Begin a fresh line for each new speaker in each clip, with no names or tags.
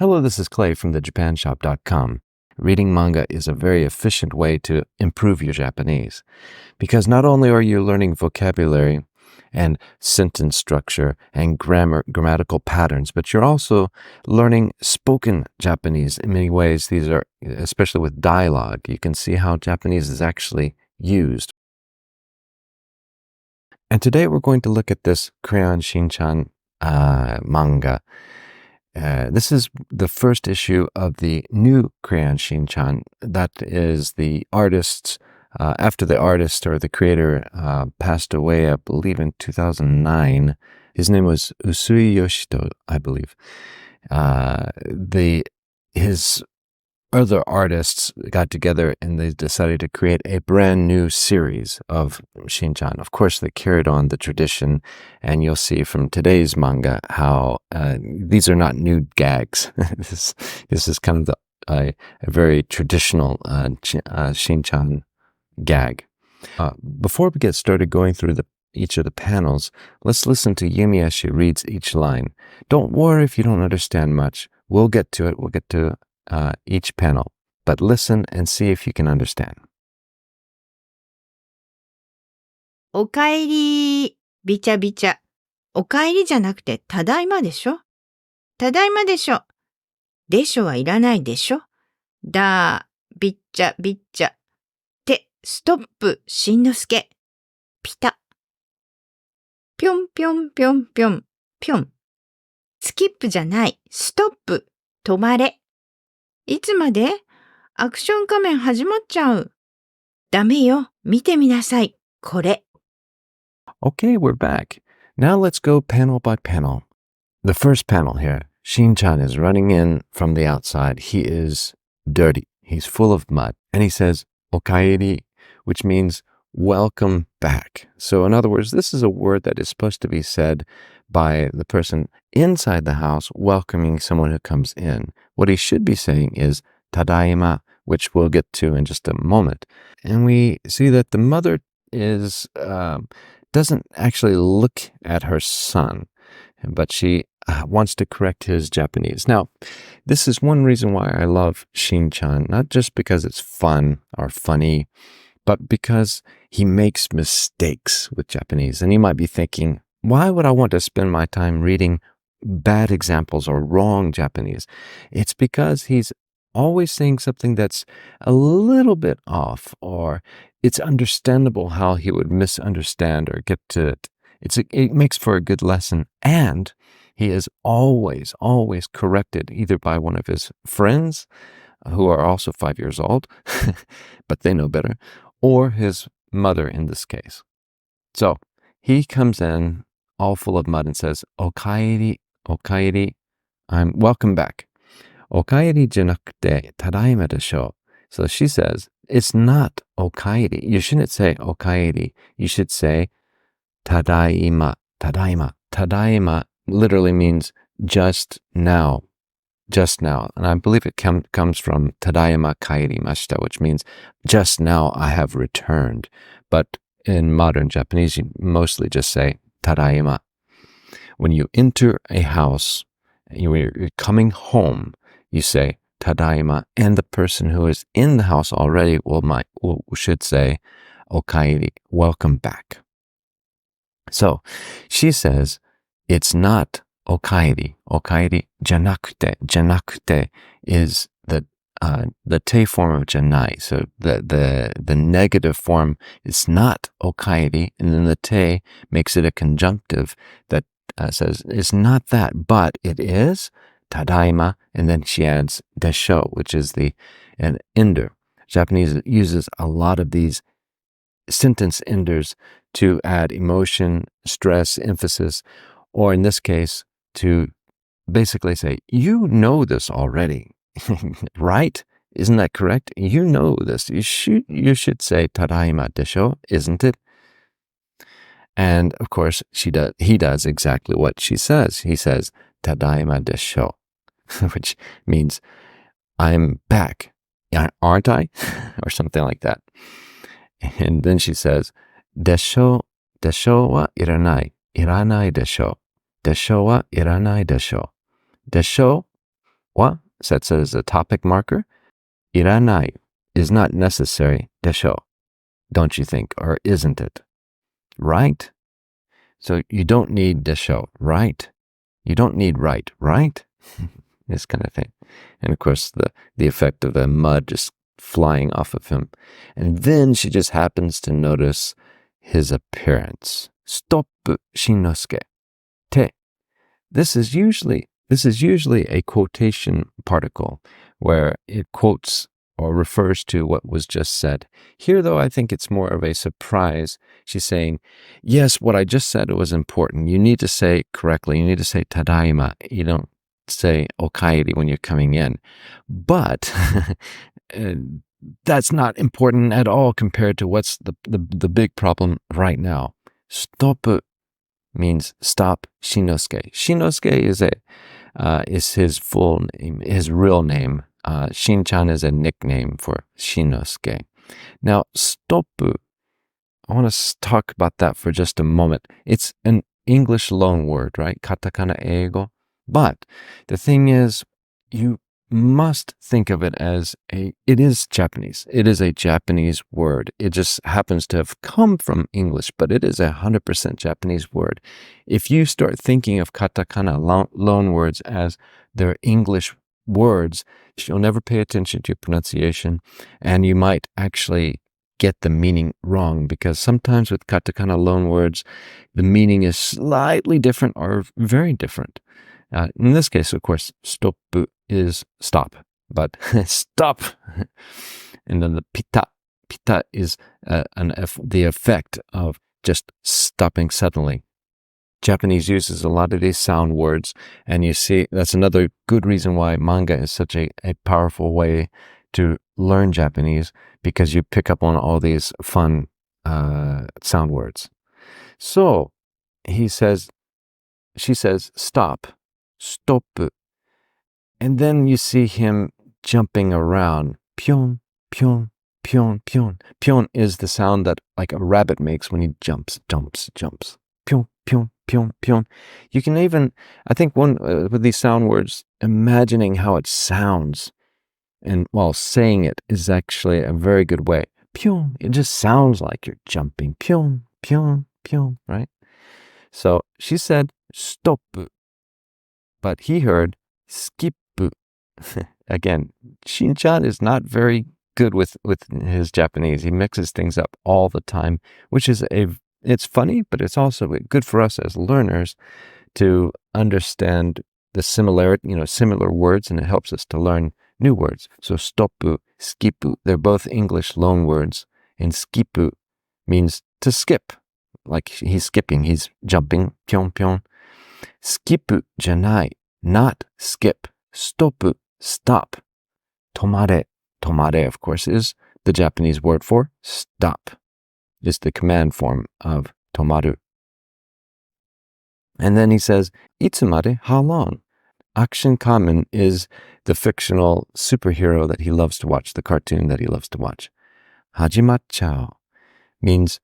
Hello, this is Clay from thejapanshop.com. Reading manga is a very efficient way to improve your Japanese because not only are you learning vocabulary and sentence structure and grammatical patterns, but you're also learning spoken Japanese in many ways. These are, especially with dialogue, you can see how Japanese is actually used. And today we're going to look at this Crayon Shinchan manga. This is the first issue of the new Crayon Shinchan. That is the artist's, after the artist or the creator passed away, I believe in 2009. His name was Usui Yoshito, I believe. His other artists got together and they decided to create a brand new series of Shinchan. Of course, they carried on the tradition, and you'll see from today's manga how these are not new gags. This is kind of a very traditional Shinchan gag. Before we get started going through each of the panels, let's listen to Yumi as she reads each line. Don't worry if you don't understand much. We'll get to it. We'll get to each panel, but listen and see if you can understand.
おかえり、びちゃびちゃ。おかえりじゃなくて、ただいまでしょ。ただいまでしょ。でしょはいらないでしょ。だ、びっちゃびっちゃ。て、ストップ、しんのすけ。ピタ。ぴょんぴょんぴょんぴょん、ぴょん。スキップじゃない、ストップ、止まれ。いつまで？アクション仮面始まっちゃう。ダメよ、見てみなさい、これ。
Okay, we're back. Now let's go panel by panel. The first panel here, Shin-chan is running in from the outside. He is dirty. He's full of mud. And he says, okaeri, which means welcome back. So in other words, this is a word that is supposed to be said by the person inside the house welcoming someone who comes in. What he should be saying is tadaima, which we'll get to in just a moment. And we see that the mother doesn't actually look at her son, but she wants to correct his Japanese. Now, this is one reason why I love Shin-chan, not just because it's fun or funny, but because he makes mistakes with Japanese. And you might be thinking, why would I want to spend my time reading bad examples or wrong Japanese? It's because he's always saying something that's a little bit off, or it's understandable how he would misunderstand or get to it. It makes for a good lesson, and he is always corrected either by one of his friends who are also 5 years old, but they know better, or his mother in this case. So he comes in all full of mud and says, Okaeri, okaeri, welcome back. Okaeri janakute tadaima desho. So she says, it's not okaeri. You shouldn't say okaeri. You should say tadaima, tadaima. Tadaima literally means just now. Just now. And I believe it comes from tadaima kairimashita, which means just now I have returned. But in modern Japanese, you mostly just say tadaima. When you enter a house, you're coming home, you say tadaima, and the person who is in the house already should say okaeri, welcome back. So she says it's not okaeri. Okaeri janakute. Janakute is the te form of janai. So the negative form is not okaeri, and then the te makes it a conjunctive that says it's not that, but it is tadaima, and then she adds desho, which is an ender. Japanese uses a lot of these sentence enders to add emotion, stress, emphasis, or in this case, to basically say, you know this already, right? Isn't that correct? You know this. You should say tadaima desho, isn't it? And of course, he does exactly what she says. He says, tadaima desho, which means I'm back, aren't I? Or something like that. And then she says, desho wa iranai, iranai desho. Desho wa iranai desho. Desho wa sets as a topic marker. Iranai is not necessary. Desho, don't you think? Or isn't it? Right? So you don't need desho, right? You don't need right? This kind of thing. And of course, the effect of the mud just flying off of him. And then she just happens to notice his appearance. Stop, Shinosuke. Te. This is usually a quotation particle where it quotes or refers to what was just said. Here, though, I think it's more of a surprise. She's saying, yes, what I just said was important. You need to say correctly. You need to say tadaima. You don't say okaeri when you're coming in. But that's not important at all compared to what's the big problem right now. Stop means stop Shinosuke. Shinosuke is his full name, his real name. Shin-chan is a nickname for Shinosuke. Now, stop, I want to talk about that for just a moment. It's an English loan word, right? Katakana eigo. But the thing is, you must think of it as it is Japanese. It is a Japanese word. It just happens to have come from English, but it is 100% Japanese word. If you start thinking of katakana loan words as their English words, you'll never pay attention to your pronunciation, and you might actually get the meaning wrong, because sometimes with katakana loan words, the meaning is slightly different or very different. In this case, of course, stop is stop, but stop. And then the pita is the effect of just stopping suddenly. Japanese uses a lot of these sound words, and you see that's another good reason why manga is such a powerful way to learn Japanese, because you pick up on all these fun sound words. So she says, stop, stop. And then you see him jumping around. Pion, pion, pion, pion. Pion is the sound that like a rabbit makes when he jumps. Pion, pion, pion, pion. You can even, I think with these sound words, imagining how it sounds and while saying it is actually a very good way. Pion, it just sounds like you're jumping. Pion, pion, pion, right? So she said, stop. But he heard, skip. Again, Shin-chan is not very good with his Japanese. He mixes things up all the time, which is it's funny, but it's also good for us as learners to understand the similar words, and it helps us to learn new words. So stoppu, skipu, they're both English loan words, and skipu means to skip. Like he's skipping, he's jumping, pion pion. Skipu janai, not skip. Stoppu, stop. Tomare, of course, is the Japanese word for stop. It's the command form of tomaru. And then he says, itsumare, how long? Action Kamen is the fictional superhero that he loves to watch, the cartoon that he loves to watch. Hajimachao means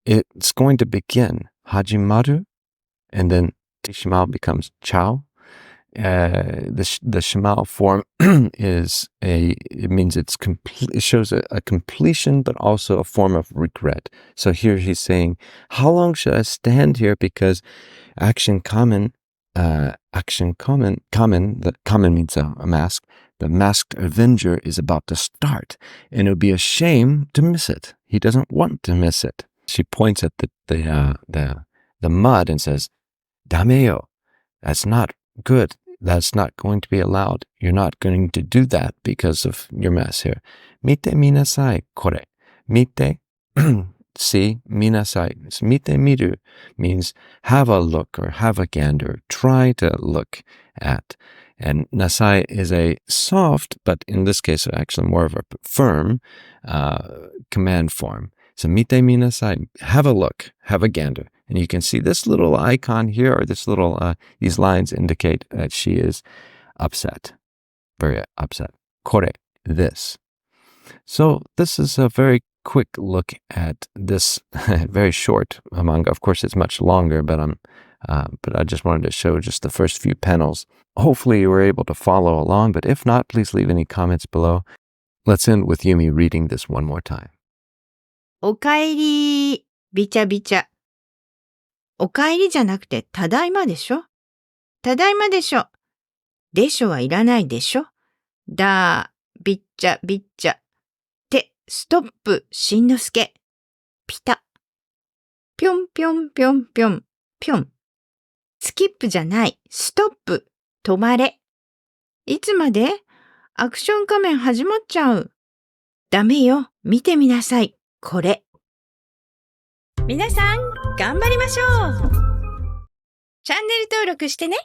it's going to begin. Hajimaru, and then Tishimao becomes chao. The shimao form it means it shows a completion, but also a form of regret. So here he's saying, how long should I stand here? Because action kamen, the kamen means a mask. The masked avenger is about to start, and it would be a shame to miss it. He doesn't want to miss it. She points at the mud and says, "Dameo, that's not good. That's not going to be allowed. You're not going to do that because of your mess here. Mite minasai kore. Mite, see, minasai. Mite miru means have a look or have a gander. Try to look at. And nasai is a soft, but in this case, actually more of a firm command form. So mite minasai, have a look, have a gander. And you can see this little icon here, or this little, these lines indicate that she is upset, very upset. Kore, this. So this is a very quick look at this very short manga. Of course, it's much longer, but but I just wanted to show just the first few panels. Hopefully you were able to follow along, but if not, please leave any comments below. Let's end with Yumi reading this one more time.
おかえり、びちゃびちゃ。おかえりじゃなくてただいまでしょ。ただいまでしょ。でしょはいらないでしょ。だ、びっちゃびっちゃ。て、ストップ、しんのすけ。ピタ。ぴょんぴょんぴょんぴょん、ぴょん。スキップじゃない、ストップ、止まれ。いつまで？アクション仮面始まっちゃう。ダメよ、見てみなさい、これ。皆さん、頑張りましょう。チャンネル登録してね。